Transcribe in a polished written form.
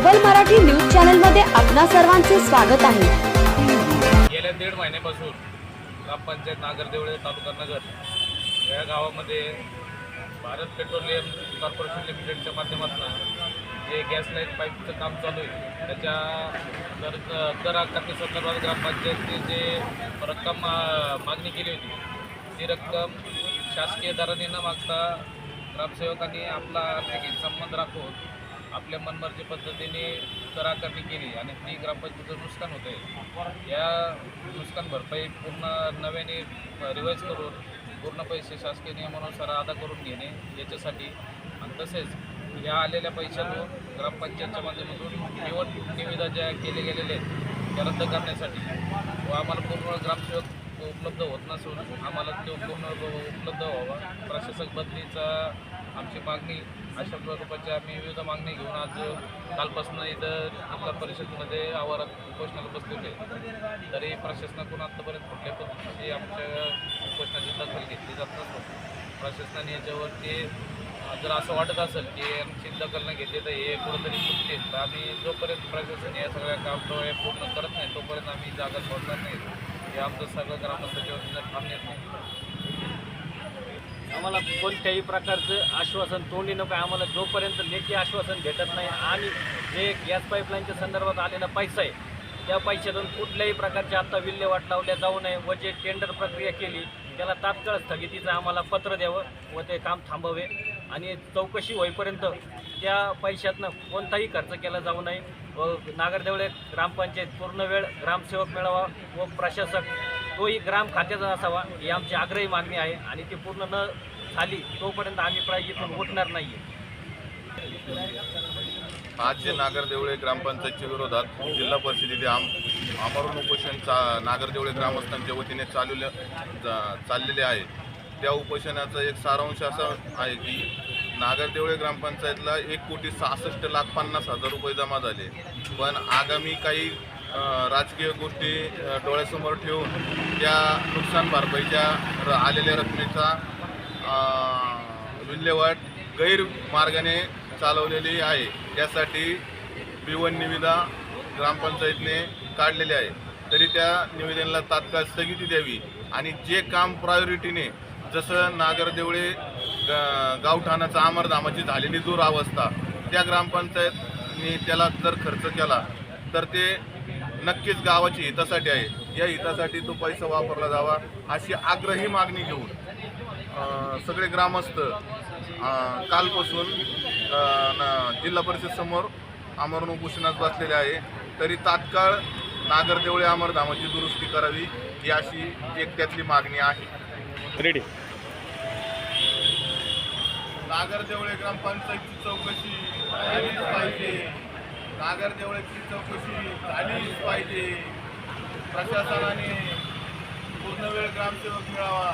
सबल Marathi news channel मध्ये आपणा सर्वांचे स्वागत आहे। गेल्या 1.5 महिन्यापासून ग्रामपंचायत नागरदेवळे तालुका नगर या गावामध्ये भारत पेट्रोलियम कॉर्पोरेशन लिमिटेडच्या माध्यमातून जे गॅस लाईन पाईपचं काम चालू आहे त्याच्या दर आकारणी संदर्भात ग्रामपंचायतने जे रक्कम मागणी केली होती ती रक्कम शासकीय दराने न मागता ग्रामसेवकांनी आपला आर्थिक संबंध राखून आपल्या मनमर्जी पद्धतीने दर आकारणी केली आणि ती ग्रामपंचायतीचं नुकसान होतं आहे। या नुकसान भरपाई पूर्ण नव्याने रिवाईज करून पूर्ण पैसे शासकीय नियमानुसार अदा करून घेणे याच्यासाठी आणि तसेच या आलेल्या पैशातून ग्रामपंचायतच्या माध्यमातून निविदा ज्या केले गेलेले आहेत त्या रद्द करण्यासाठी व आम्हाला पूर्ण ग्रामसेवक उपलब्ध होत नसून आम्हाला तो पूर्ण उपलब्ध व्हावा, प्रशासक बदलीचा आमची मागणी अशा स्वरूपाच्या आम्ही विविध मागणी घेऊन आज कालपासून इथं जिल्हा परिषदेमध्ये आवारात उपोषणाला बसलेले आहे। तरी प्रशासनाकडून आत्तापर्यंत कुठल्या पद्धतीची आमच्या उपोषणाची दखल घेतली जात नसून प्रशासनाने याच्यावरती जर असं वाटत असेल की आमची दखल न घेतली तर हे कुठंतरी चुकतील तर आम्ही जोपर्यंत प्रशासन या सगळ्या कामटोळे पूर्ण करत नाही तोपर्यंत आम्ही जागा सोडणार नाही। हे आमचं सगळं ग्रामस्थांच्या वतीनं ठाम निर्णय। आम्हाला कोणत्याही प्रकारचं आश्वासन तोंडी नको, आम्हाला जोपर्यंत लेखी आश्वासन भेटत नाही आणि जे गॅस पाईपलाईनच्या संदर्भात आलेला पैसा आहे त्या पैशातून कुठल्याही प्रकारची आता विल्हेवाट लावल्या जाऊ नये व जे टेंडर प्रक्रिया केली त्याला तात्काळ स्थगितीचं आम्हाला पत्र द्यावं व ते काम थांबवे आणि चौकशी होईपर्यंत त्या पैशातनं कोणताही खर्च केला जाऊ नये व नागरदेवळे ग्रामपंचायत पूर्ण वेळ ग्रामसेवक मिळावा व प्रशासक तोही ग्राम खात्याचा असावा ही आमची आग्रही मागणी आहे आणि ती पूर्ण न झाली तोपर्यंत आम्ही इथून उठणार नाही आहे। आज जे नागरदेवळे ग्रामपंचायतच्या विरोधात जिल्हा परिषदेचे आमरण उपोषण नागरदेवळे ग्रामस्थांच्या वतीने चाललेले आहे त्या उपोषणाचा एक सारांश असा आहे की नागरदेवळे ग्रामपंचायतला 1,66,50,000 रुपये जमा झाले, पण आगामी काही राजकीय गोष्टी डोळ्यासमोर ठेवून त्या नुकसान भरपाईच्या आलेल्या रकमेचा विल्हेवाट गैरमार्गाने चालवलेली आहे। त्यासाठी B1 निविदा ग्रामपंचायतने काढलेली आहे, तरी त्या निवेदनाला तात्काळ स्थगिती द्यावी आणि जे काम प्रायोरिटीने जसं नागरदेवळे गावठाणाचा अमरधामाची झालेली दुरावस्था त्या ग्रामपंचायतने त्याला जर खर्च केला तर ते नक्कीच गावाच्या हितासाठी आहे, या हितासाठी तो पैसा वापरला जावा अशी आग्रही मागणी घेऊन सगळे ग्रामस्थ कालपासून जिल्हा परिषद समोर आमरण उपोषणात बसलेले आहे। तरी तात्काळ नागरदेवळे अमरधामाची दुरुस्ती करावी ही अशी एक त्यातली मागणी आहे। रेडी नागरदेवळे ग्रामपंचायतची चौकशी झालीच पाहिजे, नागरदेवळेची चौकशी झालीच पाहिजे, प्रशासनाने पूर्ण वेळ ग्रामसेवक मिळावा